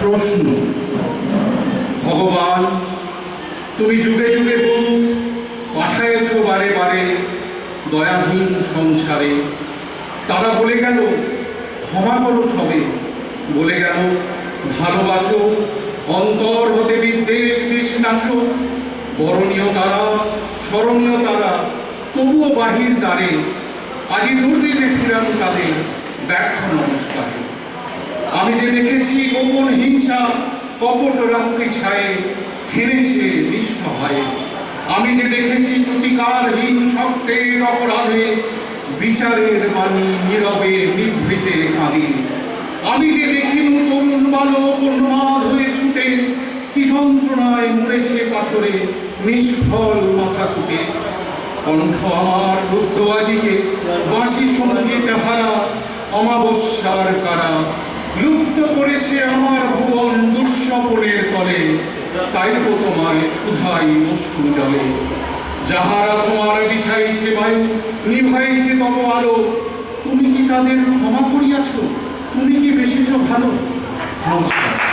প্রশ্ন, ভগবান তুমি যুগে যুগে দূত পাঠায়েছ বারে বারে দয়াহীন সংসারে। তারা বলে গেল ক্ষমা করো সবে, বলে গেল ভালোবাসো, অন্তর হতে বিদ্বেষ বিষ্ণাসো। বরণীয় তারা, স্মরণীয় তারা, তবুও বাহির দ্বারে আজি দুর্দিনে ফিরান তাদের ব্যর্থ নমস্কারে। আমি যে দেখেছি গোপন হিংসা কপট রাত্রি ছায়ে হেরেছে নিঃসহায়ে। আমি যে দেখেছি প্রতিকারহীন শক্তের অপরাধে বিচারের বাণী নীরবে নিভৃতে কাঁদে। আমি যে দেখিনু তরুণ বালক উন্মাদ হয়ে ছুটে কি যন্ত্রণায় মরেছে পাথরে নিষ্ফল মাথা কুটে। কণ্ঠ আমার রুদ্ধ আজিকে বাঁশি সঙ্গীত হারা অমাবস্যার কারা লুপ্ত করেছে আমার ভুবন দুঃস্বপনের তলে। তাই তো তোমায় শুধাই অশ্রু জলে। যাহারা তোমার বিষাইছে বায়ু নিভাইছে তব আলো, তুমি কি তাদের ক্ষমা করিয়াছ? তুমি কি বেসেছ ভালো? নমস্কার।